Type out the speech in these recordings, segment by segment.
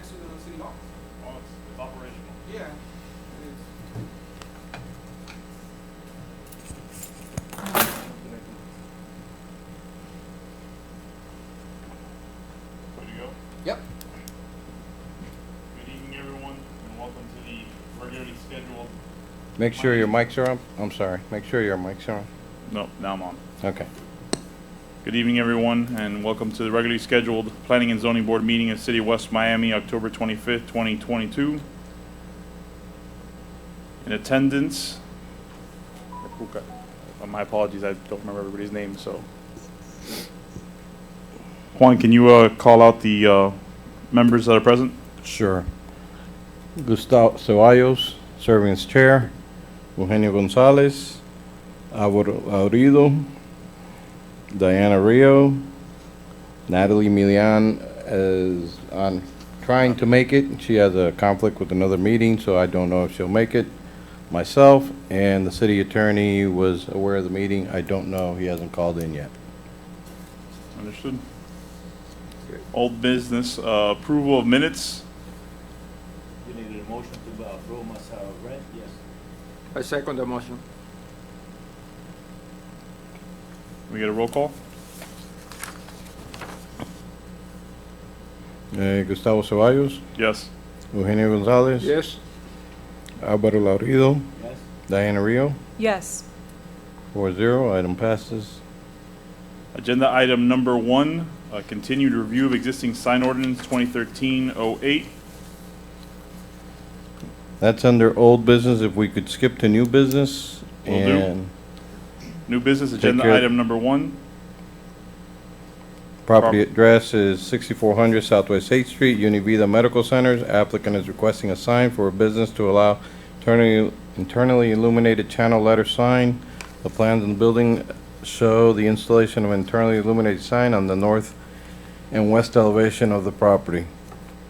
next to the city hall. Oh, it's operational. Yeah. It is. Ready to go? Yep. Good evening, everyone, and welcome to the regularly scheduled. Make sure your mics are on. I'm sorry. Make sure your mics are on. No, now I'm on. Okay. Good evening, everyone, and welcome to the regularly scheduled Planning and Zoning Board meeting in the City of West Miami, October 25th, 2022. In attendance, my apologies, I don't remember everybody's name, so. Juan, can you call out the members that are present? Sure. Gustavo Ceballos, serving as chair. Eugenio Gonzalez, Alvaro Aurido, Diana Rio, Natalie Milian is on trying to make it. She has a conflict with another meeting, so I don't know if she'll make it. Myself and the city attorney was aware of the meeting. I don't know. He hasn't called in yet. Understood. Old business, approval of minutes. You need a motion to approve as read? Yes. I second the motion. We get a roll call? Gustavo Ceballos, Yes. Eugenio Gonzalez, Yes. Alvaro Laurido, Yes. Diana Rio, Yes. 4-0. Item passes. Agenda item number 1, continued review of existing sign ordinance 2013-08. That's under old business. If we could skip to new business. Will do. And New business, agenda care. item number 1. property address is 6400 Southwest 8th Street, Univida Medical Centers. Applicant is requesting a sign for a business to allow internally illuminated channel letter sign. The plans in the building show the installation of internally illuminated sign on the north and west elevation of the property.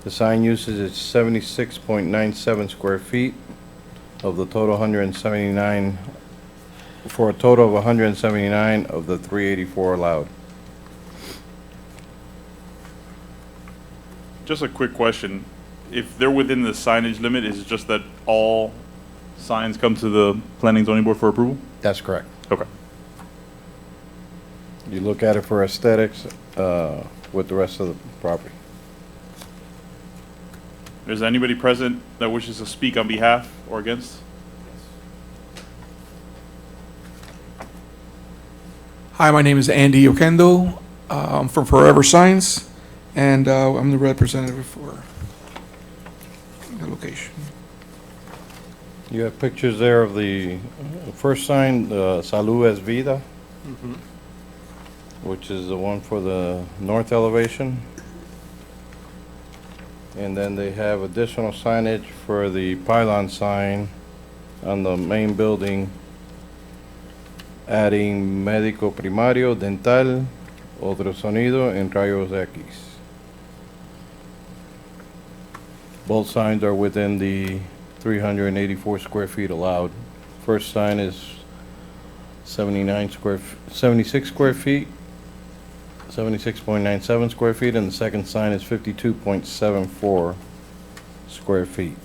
The sign usage is 76.97 square feet of the total 179, for a total of 179 of the 384 allowed. Just a quick question. If they're within the signage limit, is it just that all signs come to the Planning and Zoning Board for approval? That's correct. Okay. You look at it for aesthetics with the rest of the property. Is there anybody present that wishes to speak on behalf or against? Hi, my name is Andy Okendo. I'm from Forever Signs, and I'm the representative for the location. You have pictures there of the first sign, Salud es Vida, which is the one for the north elevation. And then they have additional signage for the pylon sign on the main building, adding Médico Primario, Dental, Ultrasonido, and Rayos X. Both signs are within the 384 square feet allowed. First sign is 76 square feet, 76.97 square feet, and the second sign is 52.74 square feet.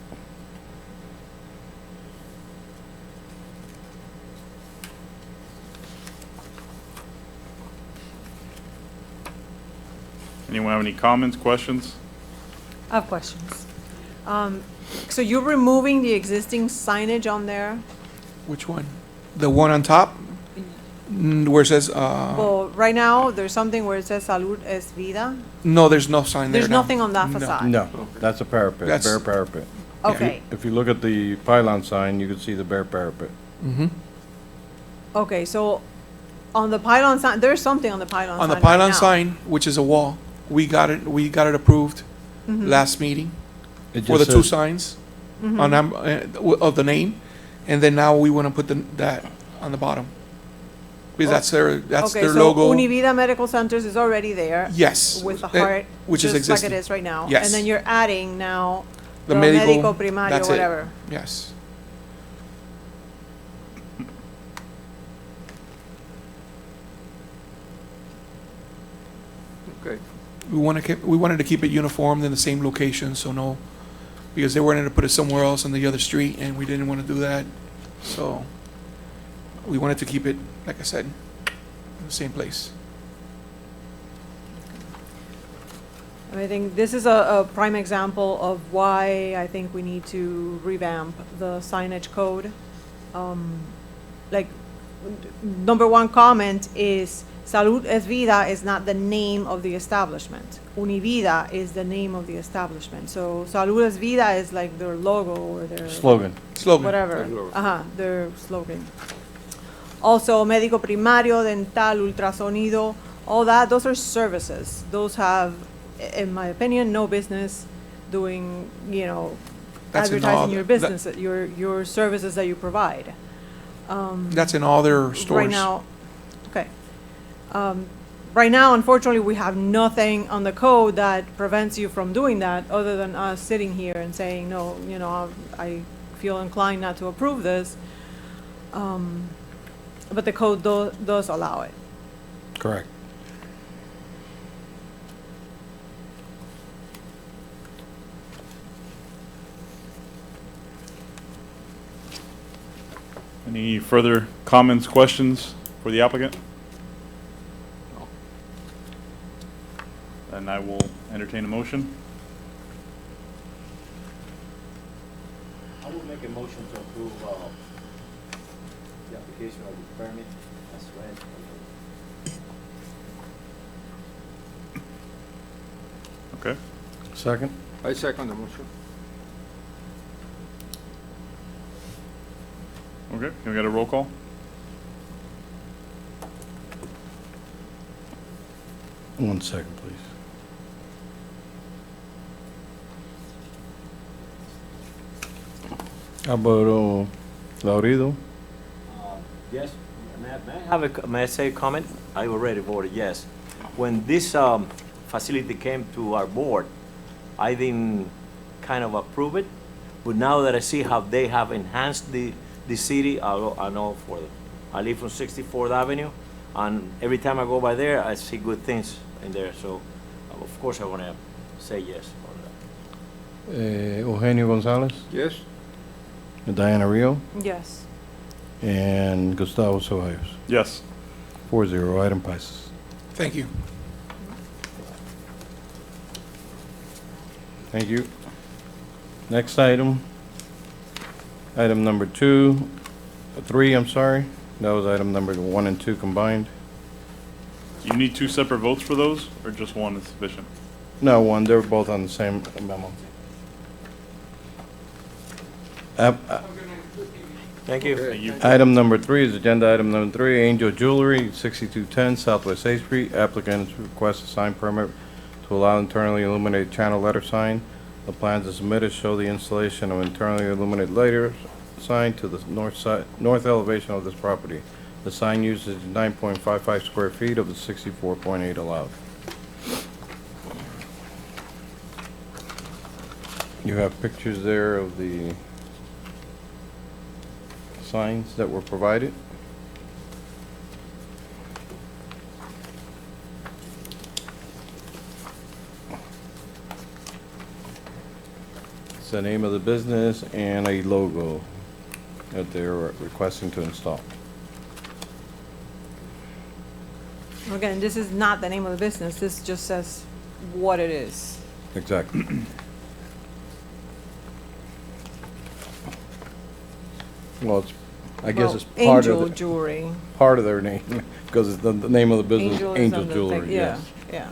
Anyone have any comments, questions? I have questions. So you're removing the existing signage on there? Which one? The one on top? Where it says, Well, right now, there's something where it says Salud es Vida. no, there's no sign there There's now. nothing on that No. facade? No, that's a parapet, That's- bare parapet. Okay, If you look at the pylon sign, you can see the bare parapet. Mhm. okay, so on the pylon sign, there's something on the pylon sign On the right pylon now. sign, which is a wall, we got it approved last meeting It for the just two says- signs on, of the name, and then now we want to put that on the bottom. Because that's Okay, their so logo. Univida Medical Centers is already there. Yes. With the eh, heart, which is just like existing. it is right now. Yes. And then you're adding now The the medical, Medico Primario, that's it. whatever. Yes. Okay. we wanted to keep it uniform in the same location, so no, because they wanted to put it somewhere else on the other street, and we didn't want to do that. So we wanted to keep it, like I said, in the same place. And I think this is a prime example of why I think we need to revamp the signage code. Like, number one comment is Salud es Vida is not the name of the establishment. Univida is the name of the establishment. So Salud es Vida is like their logo or their Slogan. Slogan. whatever. Their slogan. Also, médico primario, dental, ultrasonido, all that, those are services. Those have, in my opinion, no business doing, That's in all advertising the- your business, your services that you provide. That's in all their stores. Right now, okay. Right now, unfortunately, we have nothing on the code that prevents you from doing that, other than us sitting here and saying, no, I feel inclined not to approve this. But the code does allow it. Correct. Any further comments, questions for the applicant? Then I will entertain a motion. I will make a motion to approve, the application of the permit as read. Okay. Second? I second the motion. Okay, can we get a roll call? One second, please. How about Laurido? Yes, may I say a comment? I already voted yes. When this facility came to our board, I didn't kind of approve it, but now that I see how they have enhanced the city, I'm all for it. I live on 64th Avenue, and every time I go by there, I see good things in there, so of course I want to say yes on that. Eugenio Gonzalez? Yes? Diana Rio? Yes. And Gustavo Ceballos? Yes. 4-0, item passes. Thank you. Thank you. Next item. Item number 3, I'm sorry. That was item number 1 and 2 combined. You need two separate votes for those, or just one is sufficient? No, one, they're both on the same memo. Thank you. Thank you. Item number 3 is agenda item number 3, Angel Jewelry, 6210 Southwest 8th Street. Applicant requests a sign permit to allow internally illuminated channel letter sign. The plans as submitted show the installation of internally illuminated letter sign to the north elevation of this property. The sign uses 9.55 square feet of the 64.8 allowed. You have pictures there of the signs that were provided. It's the name of the business and a logo that they're requesting to install. Again, this is not the name of the business. This just says what it is. Exactly. Well, it's, I guess Well, it's part Angel of, Jewelry. part of their name, because it's the name of the business, Angel is Angel on the Jewelry, thing, yeah, yes. yeah.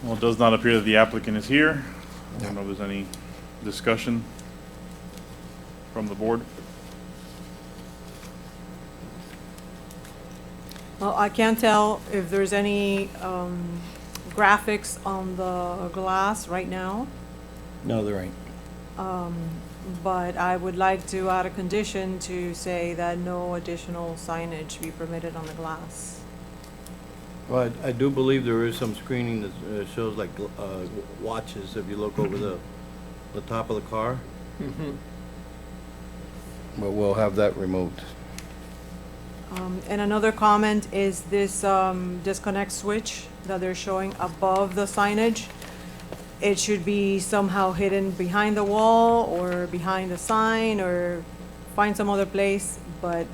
Well, it does not appear that the applicant is here. I don't know if there's any discussion from the board. Well, I can't tell if there's any graphics on the glass right now. No, there ain't. but I would like to add a condition to say that no additional signage be permitted on the glass. Well, I do believe there is some screening that shows like watches if you look over the top of the car. But we'll have that removed. And another comment is this disconnect switch that they're showing above the signage. It should be somehow hidden behind the wall or behind the sign or find some other place, but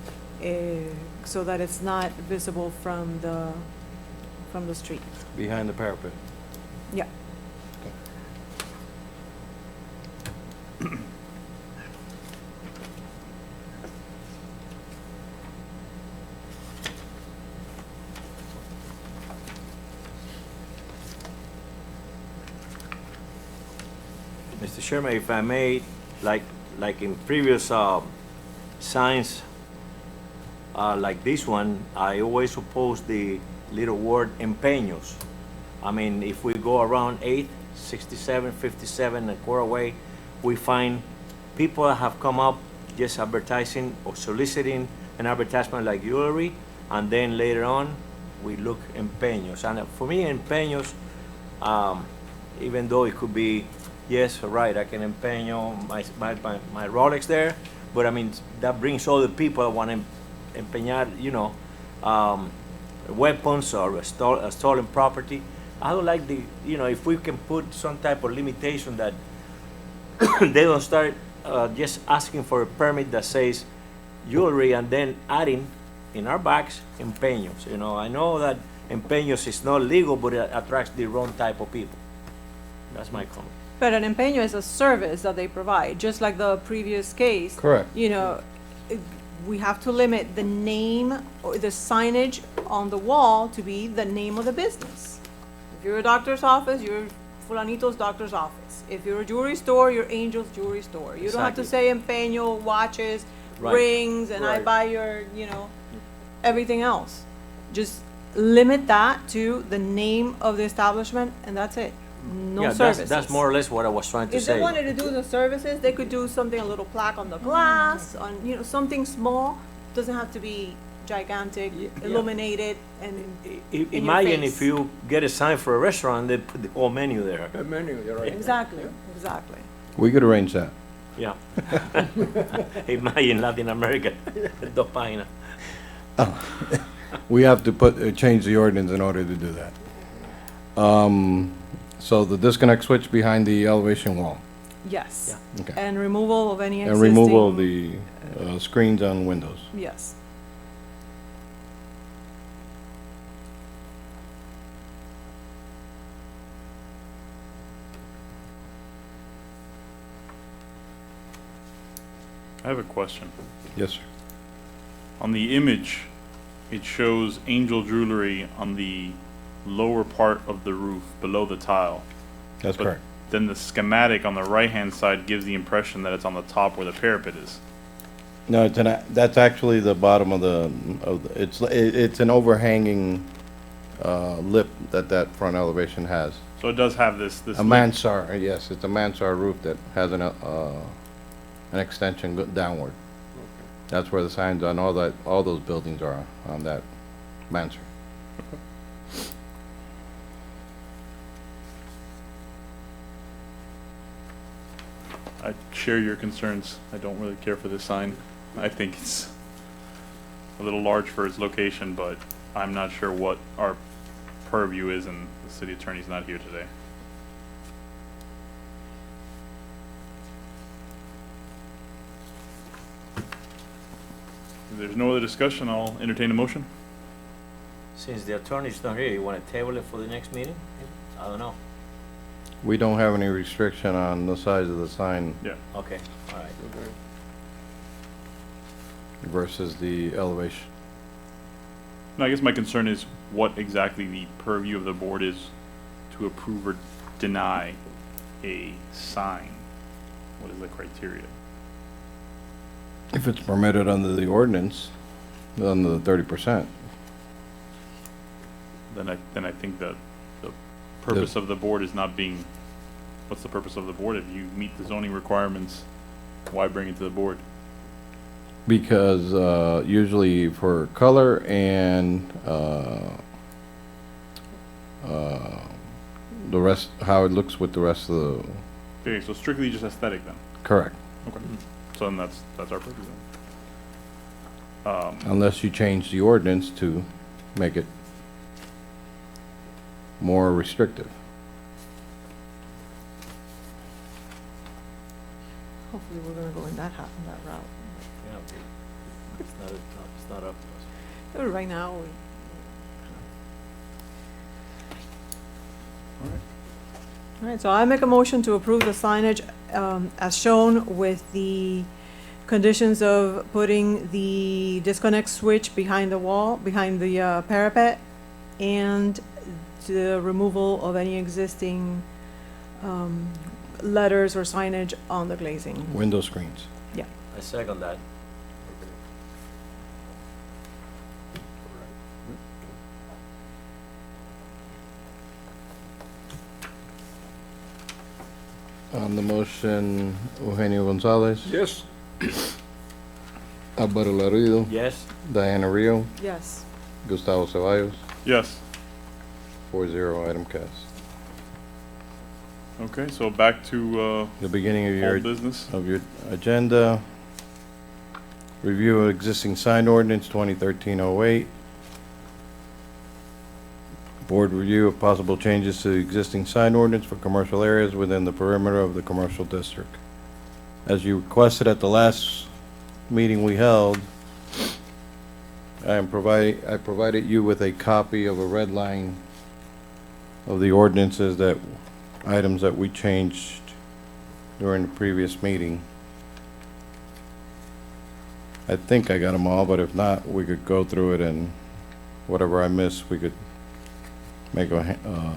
so that it's not visible from the street. Behind the parapet. Yeah. Mr. Chairman, if I may, like in previous signs, like this one, I always oppose the little word empeños. I mean, if we go around 8, 67, 57, and quarter way, we find people that have come up just advertising or soliciting an advertisement like jewelry, and then later on, we look empeños. And for me, empeños, even though it could be, yes, right, I can empeño my Rolex there, but I mean, that brings all the people that want to empeñar, you know, weapons or a stolen property. I don't like if we can put some type of limitation that they don't start just asking for a permit that says jewelry and then adding in our bags empeños. You know, I know that empeños is not legal, but it attracts the wrong type of people. That's my comment. But an empeño is a service that they provide, just like the previous case. Correct. You know, we have to limit the name or the signage on the wall to be the name of the business. If you're a doctor's office, you're Fulanito's doctor's office. If you're a jewelry store, you're Angel's Jewelry Store. You don't have to Exactly. say empeño, watches, Right. rings, and I Right. buy your, everything else. Just limit that to the name of the establishment, and that's it. No Yeah, services. that's more or less what I was trying to If say. they wanted to do the services, they could do something, a little plaque on the glass, on, something small. Doesn't have to be gigantic, Yeah. illuminated, and in your Imagine face. if you get a sign for a restaurant, they put the whole menu there. Exactly. We could arrange that. Yeah. Imagine Latin America, dos páginas. We have to change the ordinance in order to do that. So the disconnect switch behind the elevation wall. Yes. Okay. And removal of any And existing. removal of the screens on windows. Yes. I have a question. Yes, sir. On the image, it shows Angel Jewelry on the lower part of the roof, below the tile. That's But correct. Then the schematic on the right-hand side gives the impression that it's on the top where the parapet is. No, that's actually the bottom of it's an overhanging lip that front elevation has. So it does have this A mansard, yes, it's a mansard roof that has an extension downward. That's where the signs on all those buildings are, on that mansard. I share your concerns. I don't really care for this sign. I think it's a little large for its location, but I'm not sure what our purview is, and the city attorney's not here today. If there's no other discussion, I'll entertain a motion. Since the attorney's not here, you want to table it for the next meeting? I don't know. We don't have any restriction on the size of the sign Yeah. Okay, all right. versus the elevation. No, I guess my concern is what exactly the purview of the board is to approve or deny a sign. What is the criteria? If it's permitted under the ordinance, under the 30%. Then I think that the purpose of the board is not being, what's the purpose of the board if you meet the zoning requirements Why bring it to the board? Because usually for color and the rest, how it looks with the rest of the, Okay, so strictly just aesthetic then? correct. Okay. So then that's our purpose then. Unless you change the ordinance to make it more restrictive. Hopefully, we're gonna go in that route. Yeah, it's not up to us. Right now, All right, so I make a motion to approve the signage as shown with the conditions of putting the disconnect switch behind the wall, behind the parapet, and the removal of any existing letters or signage on the glazing. Window screens. I second that. On the motion, Eugenio Gonzalez, Yes. Alberto Laredo, Yes? Diana Rio, Yes. Gustavo Ceballos, Yes. 4-0, item cast. Okay, so back to The beginning of old business. your agenda. Review of existing sign ordinance 2013-08. Board review of possible changes to the existing sign ordinance for commercial areas within the perimeter of the commercial district. As you requested at the last meeting we held, I provided you with a copy of a red line of the ordinances items that we changed during the previous meeting. I think I got them all, but if not, we could go through it, and whatever I missed, we could make a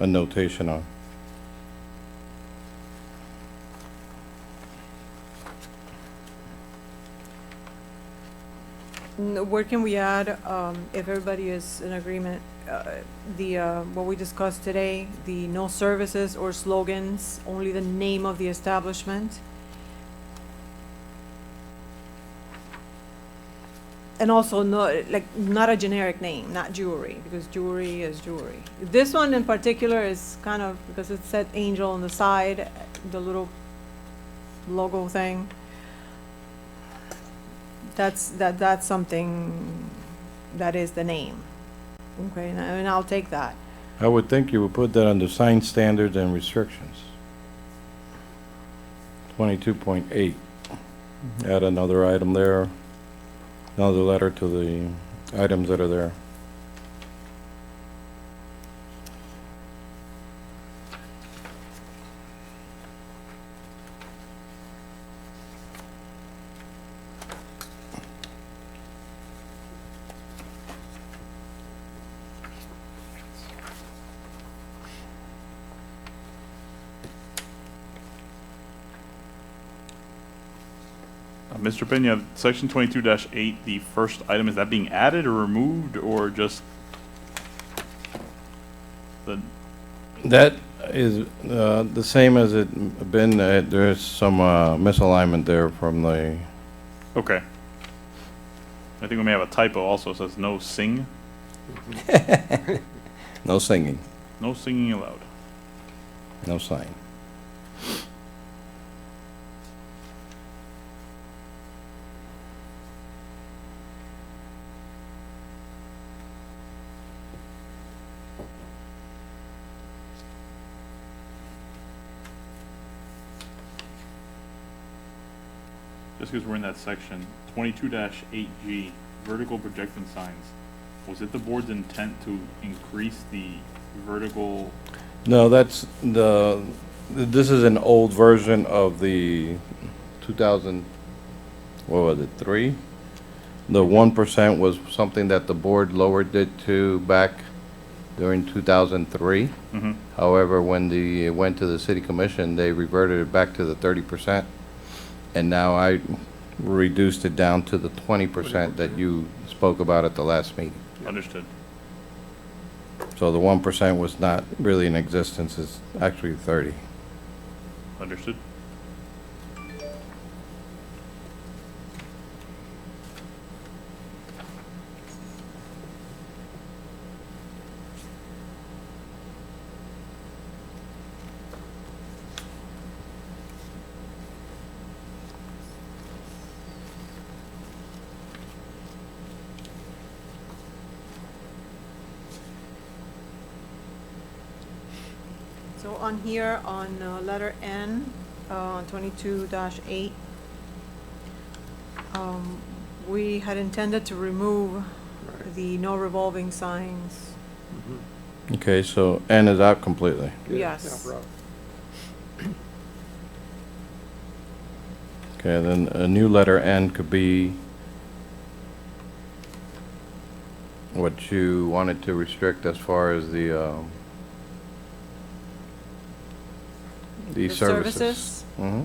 notation on. Where can we add, if everybody is in agreement, what we discussed today, the no services or slogans, only the name of the establishment? And also not a generic name, not jewelry, because jewelry is jewelry. This one in particular is kind of, because it said Angel on the side, the little logo thing. That's something that is the name. Okay, and I'll take that. I would think you would put that under sign standards and restrictions. 22.8. Add another item there, another letter to the items that are there. Mr. Peña, section 22-8, the first item, is that being added or removed, or just the, That is the same as it been. There's some misalignment there from the. okay. I think we may have a typo also, it says no sing, No singing, no singing allowed. no sign. Just because we're in that section, 22-8G, vertical projecting signs. Was it the board's intent to increase the vertical? No, that's this is an old version of the 2000, what was it, 3? The 1% was something that the board lowered it to back during 2003. Mm-hmm. However, when it went to the city commission, they reverted it back to the 30%. And now I reduced it down to the 20% that you spoke about at the last meeting. Understood. So the 1% was not really in existence, it's actually 30. Understood. So on here, on letter N, 22-8, we had intended to remove the no revolving signs. Okay, so N is out completely. Yes. Okay, then a new letter N could be what you wanted to restrict as far as the The services. Mm-hmm.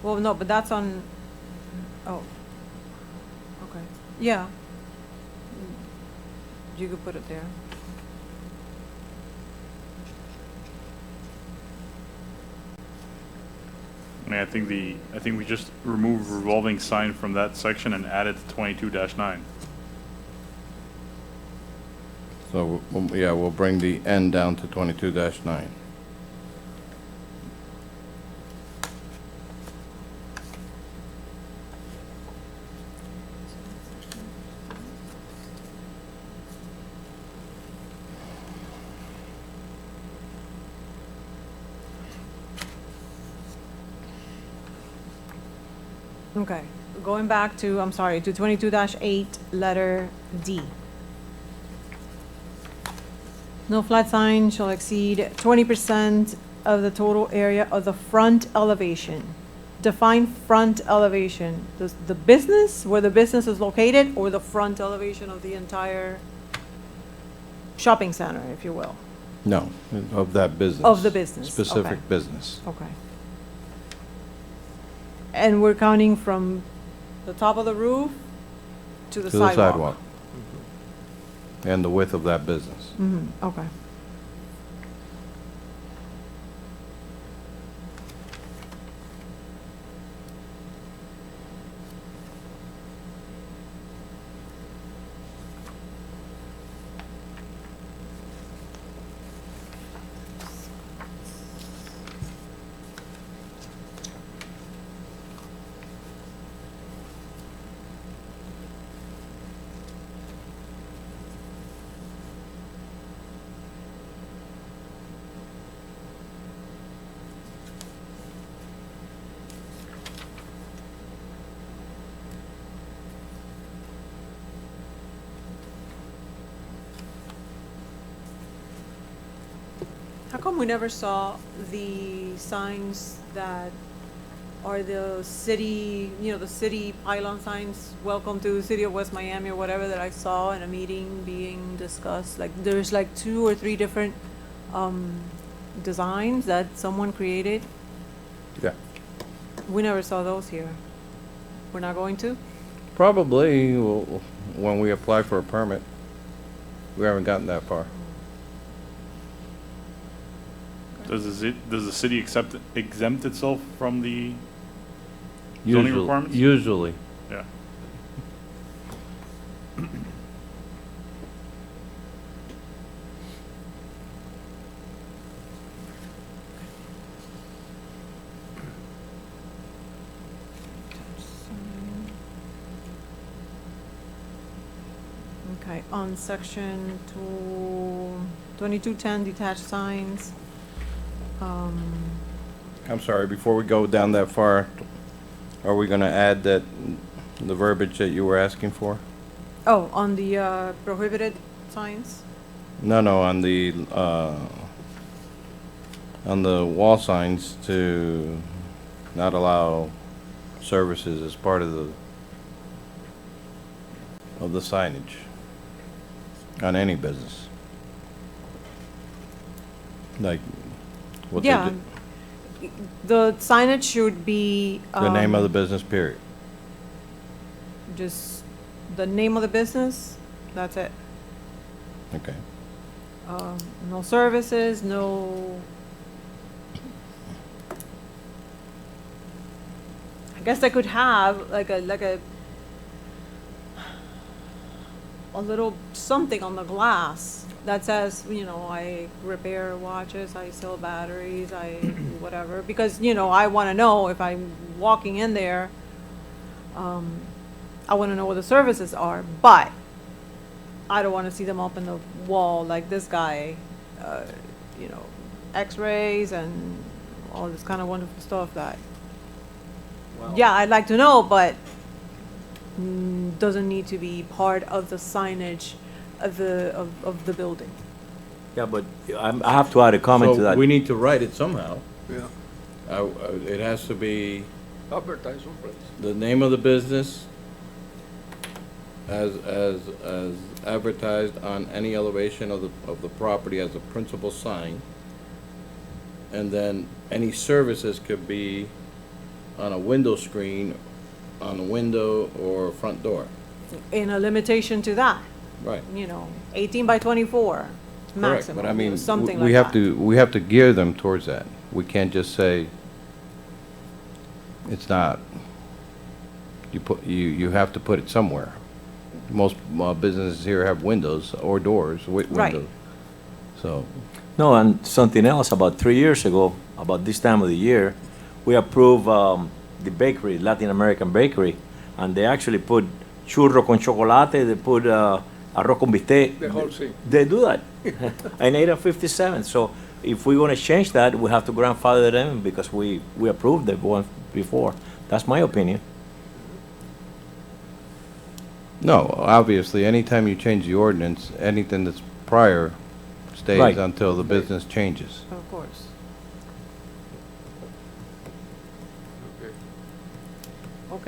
Well, no, but that's on, oh, okay, yeah. You could put it there. I mean, I think we just remove revolving sign from that section and add it to 22-9. So, yeah, we'll bring the N down to 22-9. Okay, going back to, I'm sorry, to 22-8, letter D. No flat sign shall exceed 20% of the total area of the front elevation. Define front elevation. The business, where the business is located, or the front elevation of the entire shopping center, if you will? No, of that business. Of the business, okay. Specific business. Okay. And we're counting from the top of the roof to the To the sidewalk? sidewalk. And the width of that business. Mm-hmm, okay. How come we never saw the signs that are the city, you know, the city pylon signs, welcome to the city of West Miami or whatever, that I saw in a meeting being discussed? Like, there's like 2 or 3 different designs that someone created. Yeah. We never saw those here. We're not going to? Probably when we apply for a permit. We haven't gotten that far. Does the city exempt itself from the zoning requirements? Usually. Yeah. Okay, on section 2210, detached signs. I'm sorry, before we go down that far, are we gonna add that, the verbiage that you were asking for? Oh, on the prohibited signs? No, on the wall signs to not allow services as part of the signage on any business. Like, what they Yeah. do, The signage should be. the name of the business, period. Just the name of the business, that's it. Okay. No services, no. I guess I could have like a little something on the glass that says, you know, I repair watches, I sell batteries, I whatever, because, you know, I want to know if I'm walking in there, I want to know what the services are, but I don't want to see them up in the wall like this guy you know, x-rays and all this kind of wonderful stuff that, yeah, I'd like to know, but doesn't need to be part of the signage of the building. Yeah, but I have to add a comment to So that. we need to write it somehow. Yeah. It has to be Advertise someplace. the name of the business as advertised on any elevation of the property as a principal sign. And then any services could be on a window screen, on a window or front door. In a limitation to that, Right. 18 by 24 Correct, maximum, but I mean, something we like have that. we have to gear them towards that. We can't just say, it's not, you have to put it somewhere. Most businesses here have windows or doors with Right. windows. So, No, and something else, about 3 years ago, about this time of the year, we approved the bakery, Latin American bakery, and they actually put churro con chocolate, they put arroz con bistec. The whole thing. They do that. In 857. So if we want to change that, we have to grandfather them because we approved the one before. That's my opinion. no, obviously, anytime you change the ordinance, anything that's prior stays Right. until the business changes. Of course. Okay.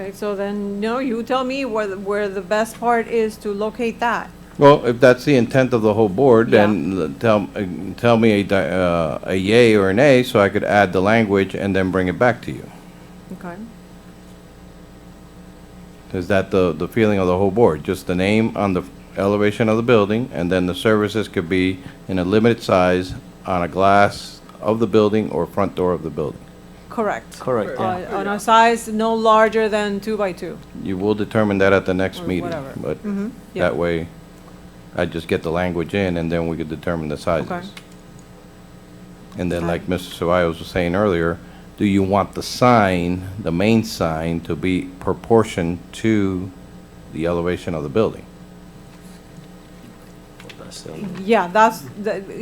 Okay, so then, you tell me where the best part is to locate that. Well, if that's the intent of the whole board, Yeah. then tell me a yay or a nay, so I could add the language and then bring it back to you. Okay. Is that the feeling of the whole board? Just the name on the elevation of the building, and then the services could be in a limited size on a glass of the building or front door of the building. Correct. Correct, yeah. On a size no larger than 2 by 2. You will determine that at the next Or meeting, whatever. but Yeah. that way, I just get the language in, and then we could determine the sizes. And then, Okay. like Mr. Ceballos was saying earlier, do you want the sign, the main sign, to be proportioned to the elevation of the building? That's, Yeah,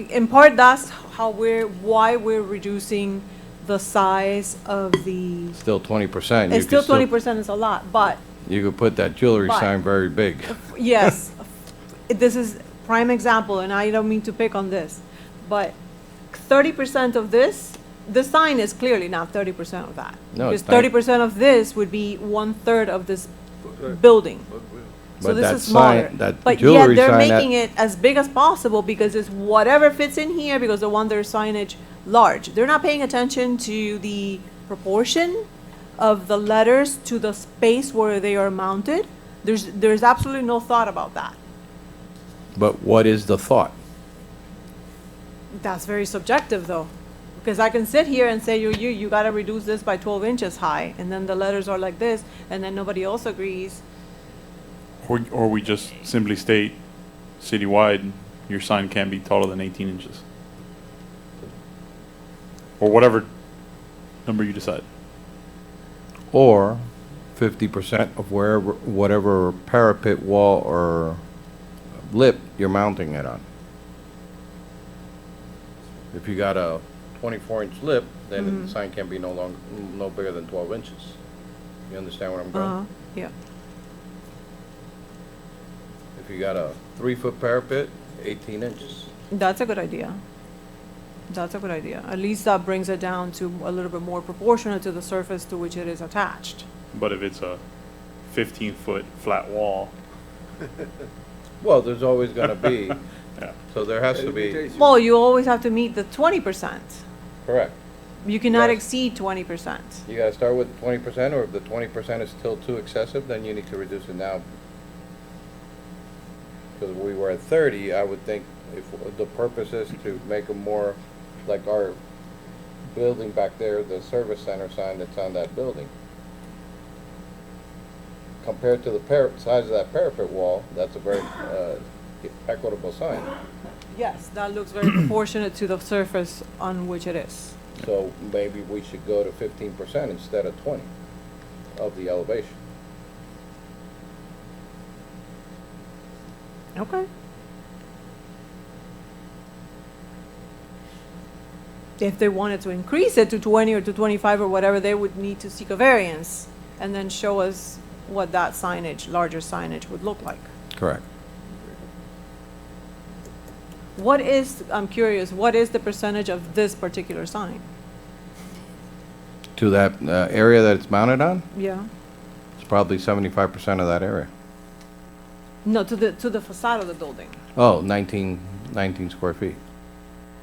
in part, that's why we're reducing the size of the, Still 20%. it's still 20% is a lot, but You could put that jewelry But- sign very big. yes, this is prime example, and I don't mean to pick on this, but 30% of this, the sign is clearly not 30% of that. No, Because it's not. 30% of this would be 1/3 of this building. So But this that is smaller. sign- that But jewelry yet they're sign, that- making it as big as possible because it's whatever fits in here because they want their signage large. They're not paying attention to the proportion of the letters to the space where they are mounted. There's absolutely no thought about that. But what is the thought? That's very subjective though. Because I can sit here and say, you gotta reduce this by 12 inches high, and then the letters are like this, and then nobody else agrees. Or we just simply state citywide, your sign can't be taller than 18 inches. Or whatever number you decide. Or 50% of whatever parapet, wall, or lip you're mounting it on. If you got a 24-inch lip, then the sign can be no bigger than 12 inches. You understand where I'm going? Yeah. If you got a 3-foot parapet, 18 inches. That's a good idea. That's a good idea. At least that brings it down to a little bit more proportionate to the surface to which it is attached. But if it's a 15-foot flat wall, Well, there's always going to be, yeah. so there has to be, Limitation. Well, you always have to meet the 20%. correct. You cannot Yes. exceed 20%. You gotta start with 20%, or if the 20% is still too excessive, then you need to reduce it now. Because if we were at 30, I would think if the purpose is to make them more like our building back there, the service center sign that's on that building. Compared to the size of that parapet wall, that's a very equitable sign. Yes, that looks very proportionate to the surface on which it is. So maybe we should go to 15% instead of 20 of the elevation. Okay. if they wanted to increase it to 20 or to 25 or whatever, they would need to seek a variance and then show us what that signage, larger signage would look like. Correct. What is, I'm curious, what is the percentage of this particular sign? To that area that it's mounted on, Yeah. it's probably 75% of that area. No, to the facade of the building. Oh, 19 square feet.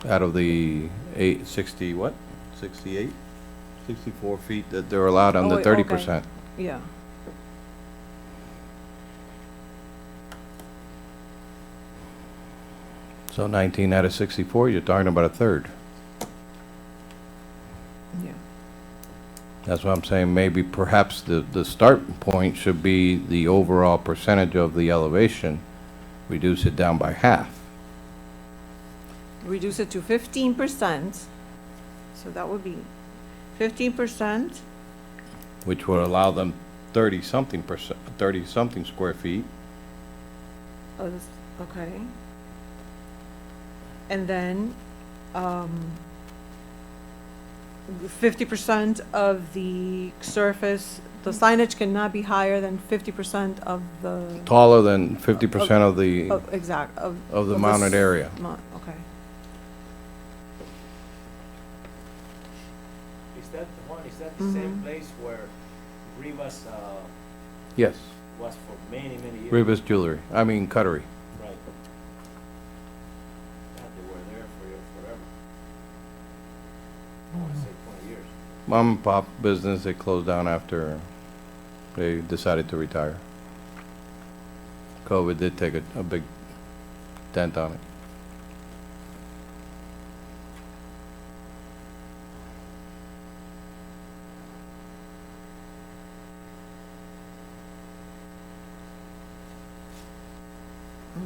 Out of the 60, what? 68? 64 feet that they're allowed under Oh, wait, okay. 30%. Yeah. So 19 out of 64, you're talking about a third. Yeah. That's what I'm saying, maybe perhaps the start point should be the overall percentage of the elevation, reduce it down by half. Reduce it to 15%. So that would be 15%. Which would allow them 30-something square feet. Okay. And then, 50% of the surface, the signage cannot be higher than 50% of the. Taller than 50% of the, Exact, of the mounted area. Okay. Is that the one, is that the same place where Rivas, Yes, was for many, many years? Rivas Jewelry, Cuttery. Right. God, they were there for forever. I want to say 20 years. Mom and pop business, they closed down after they decided to retire. COVID did take a big dent on it.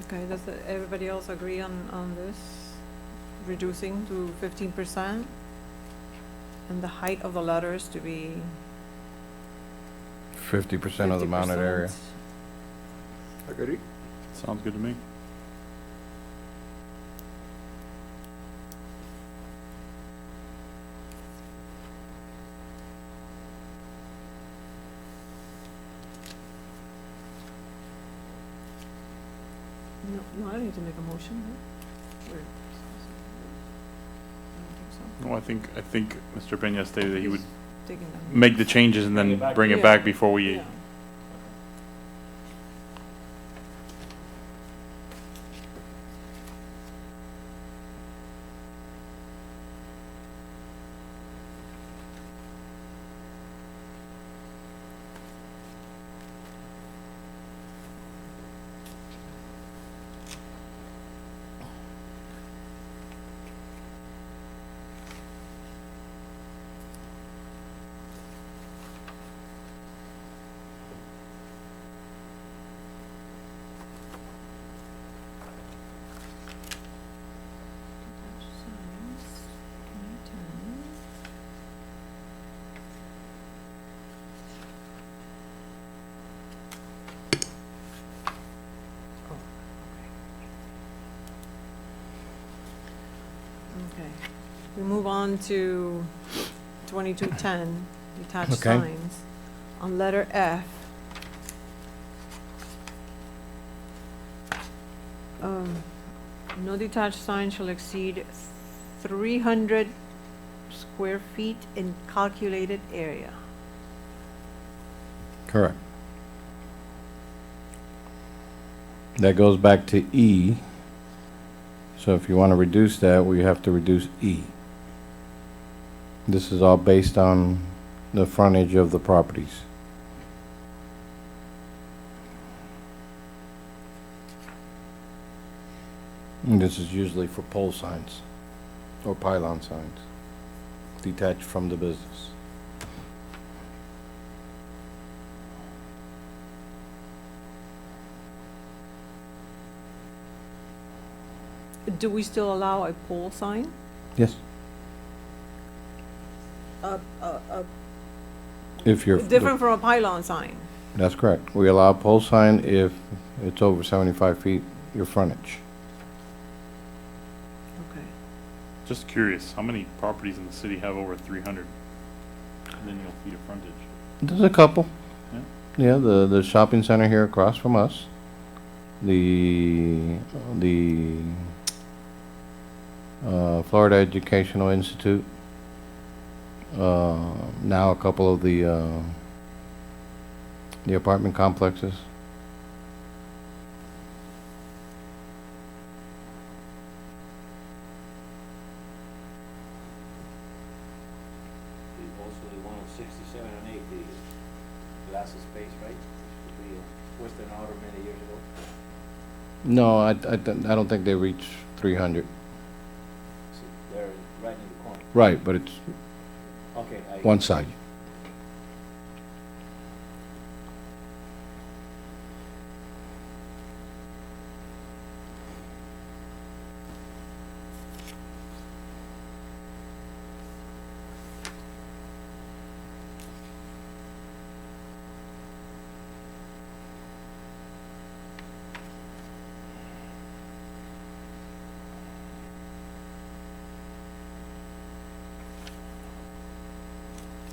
Okay, does everybody else agree on this? Reducing to 15%? And the height of the letters to be 50% of the mounted area. 50%? Agree? Sounds good to me. No, I don't need to make a motion, right? Or- I don't think so. No, I think Mr. Peña stated that he would Taking them. make the changes and Bring it then back. bring it Yeah. back before we, Yeah. Okay, we move on to 2210, detached Okay. signs. On letter F. No detached sign shall exceed 300 square feet in calculated area. Correct. That goes back to E. So if you want to reduce that, we have to reduce E. This is all based on the frontage of the properties. And this is usually for pole signs or pylon signs, detached from the business. Do we still allow a pole sign? Yes. A If you're. different from a pylon sign? That's correct. We allow pole sign if it's over 75 feet your frontage. Okay. Just curious, how many properties in the city have over 300 lineal feet of frontage? There's a couple. Yeah. Yeah, the shopping center here across from us. The Florida Educational Institute. Now a couple of the apartment complexes. Also, the one on 67 and 8, the glass space, right? The Western Auto many years ago. No, I don't think they reach 300. See, they're right in the corner. Right, but it's Okay. one side.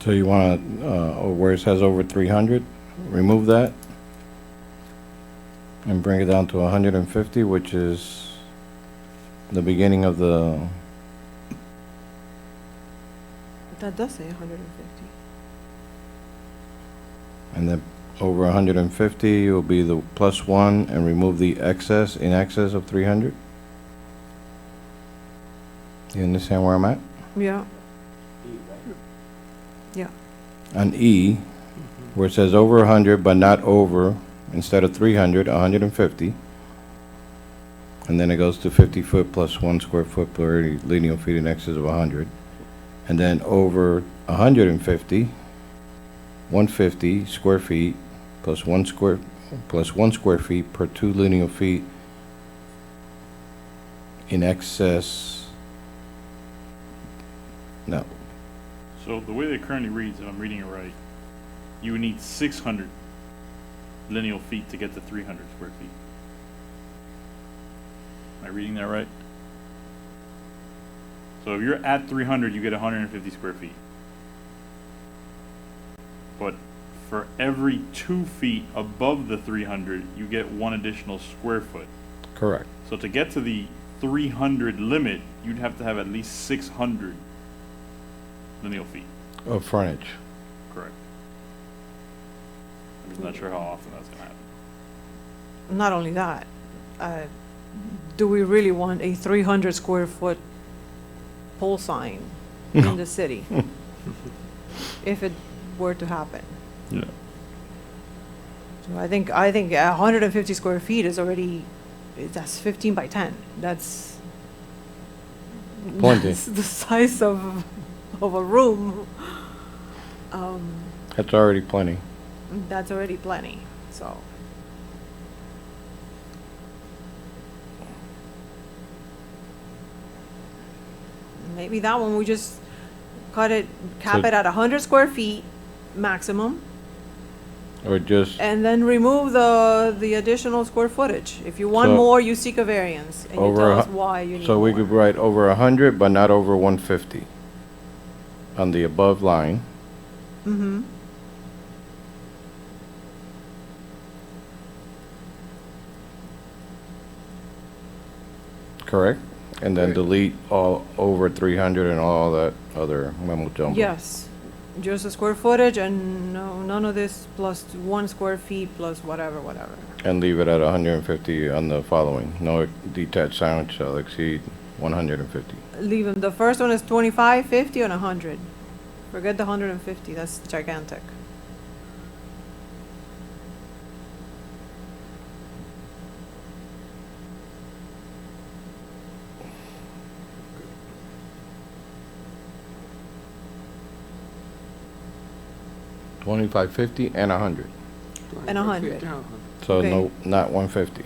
So you want to, where it says over 300, remove that and bring it down to 150, which is the beginning of the, That does say 150. and then over 150 will be the +1 and remove the excess, in excess of 300. You understand where I'm at? Yeah, E, right? yeah. On E, where it says over 100, but not over, instead of 300, 150. And then it goes to 50 foot plus 1 square foot per lineal feet in excess of 100. And then over 150, 150 square feet plus 1 square feet per 2 lineal feet in excess. No, So the way that it currently reads, if I'm reading it right, you would need 600 lineal feet to get to 300 square feet. Am I reading that right? So if you're at 300, you get 150 square feet. But for every 2 feet above the 300, you get 1 additional square foot. correct. So to get to the 300 limit, you'd have to have at least 600 lineal feet. Of frontage. Correct. I'm just not sure how often that's gonna happen. Not only that, do we really want a 300 square foot pole sign in the city? If it were to happen. Yeah. So I think 150 square feet is already, that's 15 by 10. That's Plenty. that's the size of a room. That's already plenty. That's already plenty, so. Maybe that one, we just cut it, cap So- it at 100 square feet maximum, Or just, and then remove the additional square footage. If you want So- more, you seek a variance, and you Over tell a us hu- why you need so we more. could write over 100, but not over 150 on the above line. Mm-hmm. Correct? And then Correct. delete all over 300 and all that other mumbo jumbo. Yes, just the square footage and no, none of this plus 1 square feet plus whatever. And leave it at 150 on the following. No detached sound shall exceed 150. Leave them, the first one is 25, 50, and 100. Forget the 150, that's gigantic. $25, $50, and 100. And 100. So Okay. no, not 150.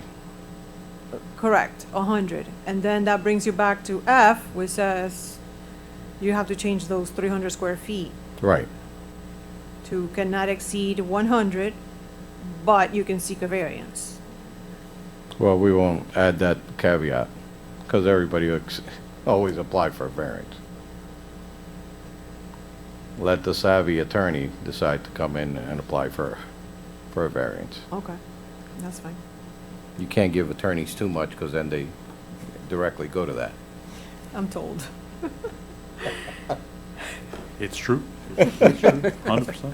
Correct, 100. And then that brings you back to F, which says you have to change those 300 square feet Right. to cannot exceed 100, but you can seek a variance. Well, we won't add that caveat because everybody always apply for a variance. Let the savvy attorney decide to come in and apply for a variance. Okay, that's fine. You can't give attorneys too much, because then they directly go to that. I'm told. It's true. It's true. 100%.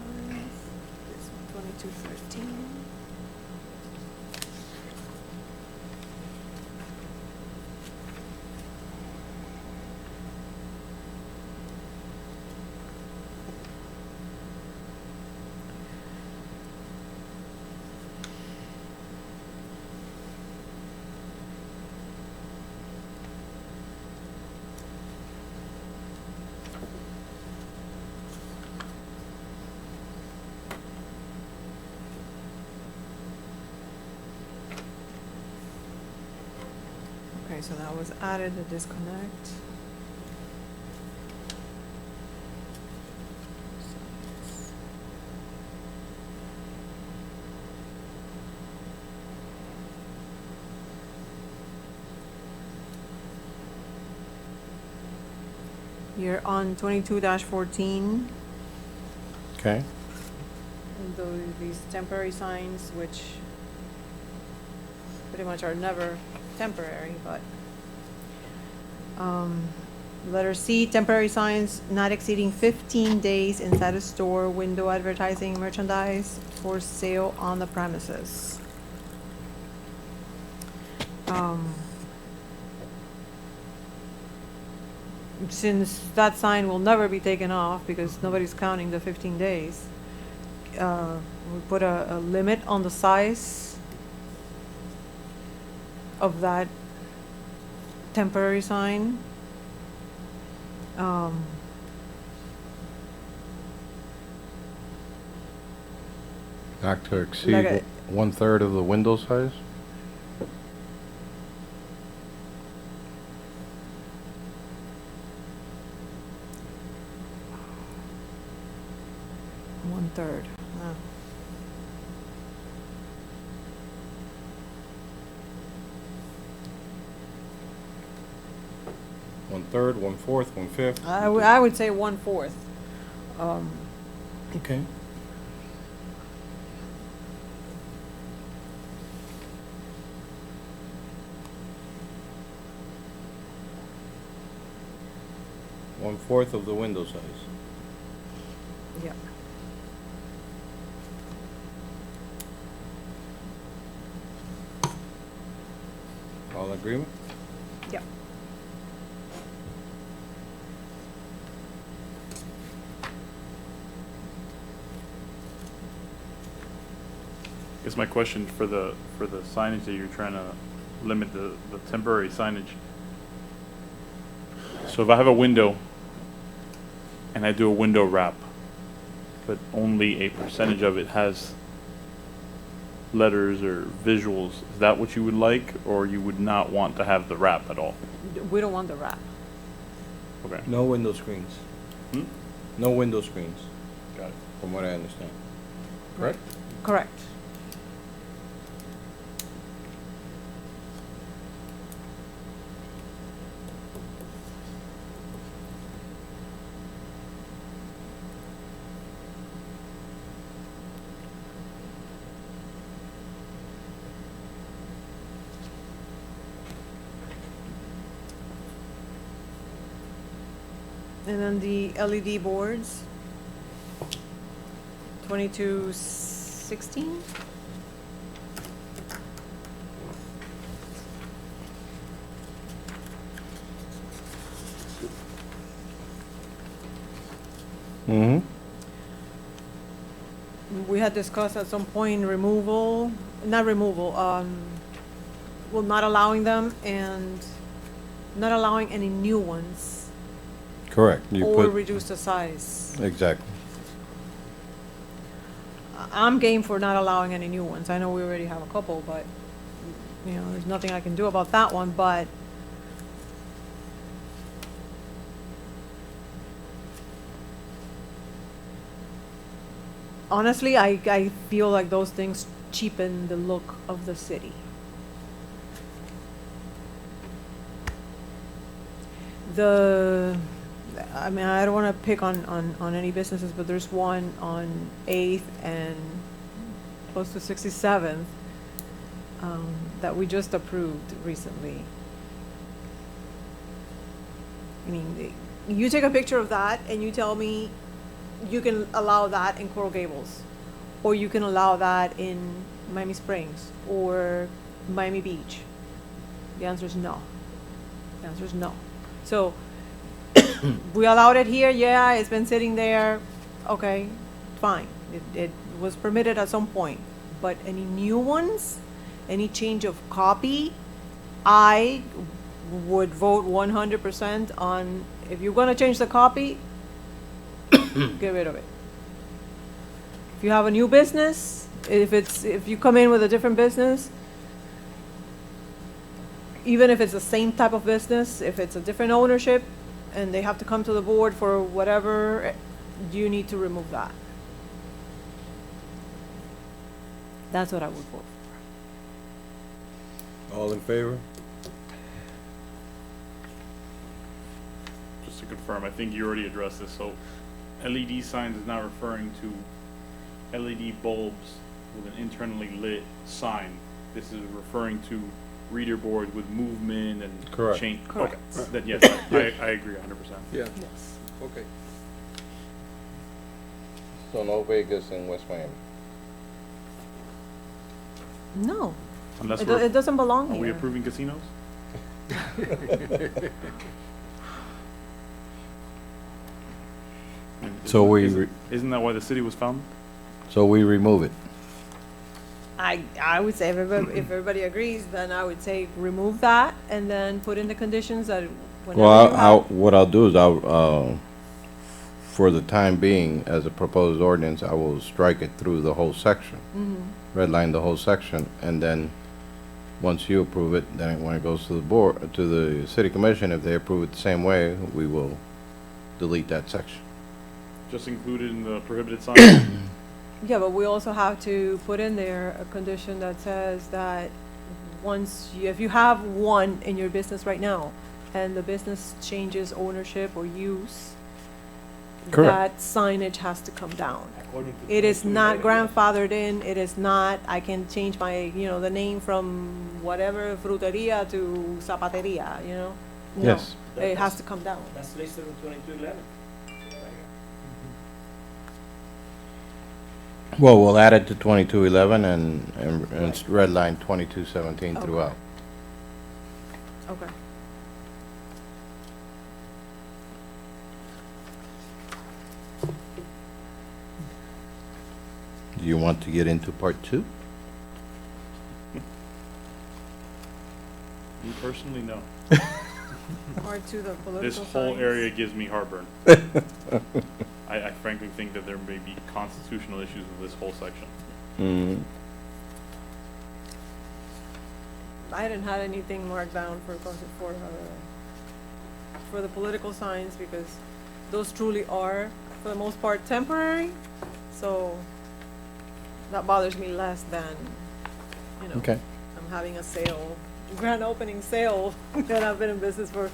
This one, 2213. Okay, so that was added, the disconnect. You're on 22-14, Okay? and these temporary signs, which pretty much are never temporary, but, letter C, temporary signs not exceeding 15 days inside a store, window advertising merchandise for sale on the premises. Since that sign will never be taken off because nobody's counting the 15 days, we put a limit on the size of that temporary sign. Not to Like exceed a- 1/3 of the window size? One-third. 1/3, 1/4, 1/5? I would say 1/4. Okay. One-fourth of the window size. Yeah. All in agreement? Yeah. I guess my question for the signage that you're trying to limit the temporary signage. So if I have a window and I do a window wrap, but only a percentage of it has letters or visuals, is that what you would like, or you would not want to have the wrap at all? We don't want the wrap. Okay. No window screens. Hmm? No window screens, Got it. from what I understand. Correct? Correct. And then the LED boards, 2216. Mm-hmm. We had discussed at some point removal, not removal, well, not allowing them and not allowing any new ones Correct. You or put, reduce the size. exactly. I'm game for not allowing any new ones. I know we already have a couple, but, you know, there's nothing I can do about that one, but honestly, I feel like those things cheapen the look of the city. I mean, I don't wanna pick on any businesses, but there's one on 8th and close to 67th, that we just approved recently. I mean, you take a picture of that and you tell me you can allow that in Coral Gables, or you can allow that in Miami Springs or Miami Beach. The answer is no. The answer is no. So, we allowed it here, yeah, it's been sitting there, okay, fine. It was permitted at some point, but any new ones, any change of copy, I would vote 100% on, if you're gonna change the copy, get rid of it. If you have a new business, if you come in with a different business, even if it's the same type of business, if it's a different ownership, and they have to come to the board for whatever, you need to remove that. That's what I would vote for. All in favor? Just to confirm, I think you already addressed this, so LED signs is not referring to LED bulbs with an internally lit sign. This is referring to reader board with movement and Correct. change. Correct. Okay, that, yes, I agree 100%. Yeah, Yes. okay. So no Vegas in West Miami. No, Unless it doesn't belong are we here. approving casinos? So we Isn't that why the city was founded? So we remove it. I would say if everybody agrees, then I would say remove that and then put in the conditions that whenever Well, you have. what I'll do is for the time being, as a proposed ordinance, I will strike it through the whole section. Redline the whole section, and then, once you approve it, then when it goes to the board, to the city commission, if they approve it the same way, we will delete that section. Just included in the prohibited signs? Yeah, but we also have to put in there a condition that says that if you have one in your business right now, and the business changes ownership or use, Correct. that signage has to come down. According to It is 22, not yeah. grandfathered in, it is not, I can change my, the name from whatever fruteria to zapateria, No. Yes. It has to come down. That's listed in 2211. Well, we'll add it to 2211 and redline 2217 Okay. throughout. Okay. Do you want to get into part two? Me personally, no. Or to the political This whole signs. area gives me heartburn. I frankly think that there may be constitutional issues with this whole section. Mm, I hadn't had anything marked down for the political signs because those truly are, for the most part, temporary. So that bothers me less than, okay. I'm having a sale, grand opening sale, that I've been in business for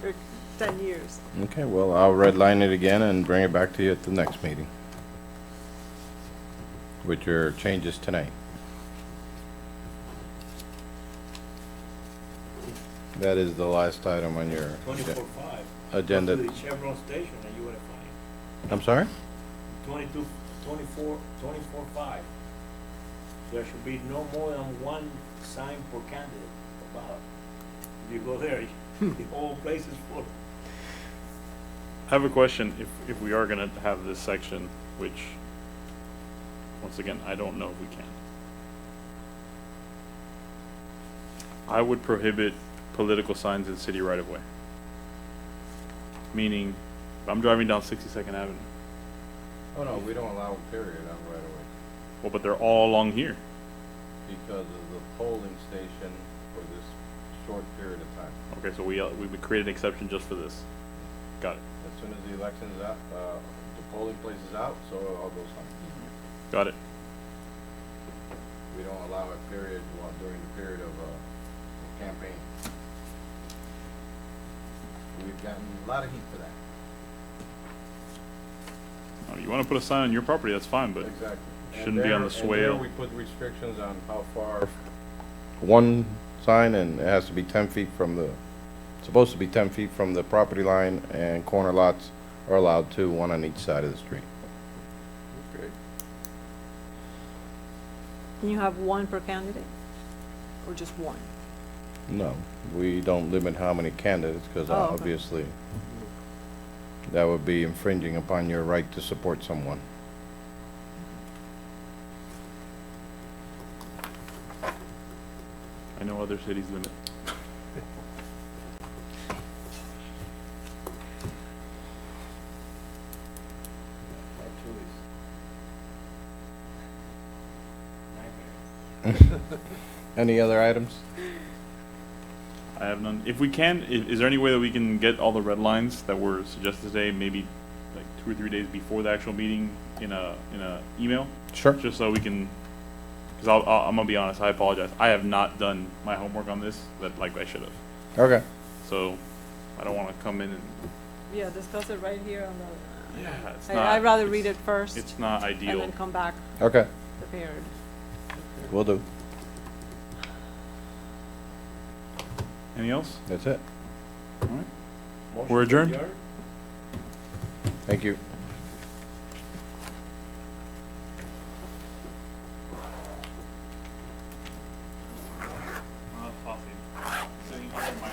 10 years. Okay, well, I'll redline it again and bring it back to you at the next meeting with your changes tonight. That is the last item on your 24.5. agenda. Go to the Chevron station and you would have find I'm sorry? 24.5. There should be no more than one sign per candidate about. If you go there, the whole place is full. I have a question, if we are gonna have this section, which, once again, I don't know if we can. I would prohibit political signs in city right of way. Meaning, if I'm driving down 62nd Avenue, Oh, no, we don't allow period on right away well, but they're all along here. because of the polling station for this short period of time. Okay, so we would create an exception just for this. Got it, As soon as the election's out, the polling place is out, so all goes on. got it. we don't allow it period, during the period of campaign. We've gotten a lot of heat for that. You wanna put a sign on your property, that's fine, but Exactly. shouldn't be on the swale. We put restrictions on how far. One sign, and it has to be 10 feet from the, supposed to be 10 feet from the property line, and corner lots are allowed two, one on each side of the street. Okay. Can you have one per candidate? Or just one? No, we don't limit how many candidates, because Oh, okay. obviously that would be infringing upon your right to support someone. I know other cities limit. Any other items? I have none. If we can, is there any way that we can get all the red lines that were suggested today, maybe like 2 or 3 days before the actual meeting in a email? Sure. Just so we can, because I'm gonna be honest, I apologize. I have not done my homework on this that like I should have. Okay. So I don't want to come in and, Yeah, discuss it right here on the, yeah, it's I- not. I'd rather read it's- it first It's not and ideal. then come back Okay, prepared. will do. Anything else? That's it. All right. Motion We're adjourned? adjourned? Thank you. Sitting here, my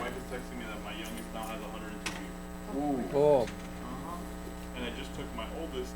wife is texting me that my youngest now has 102 views. Oh, And I just took my oldest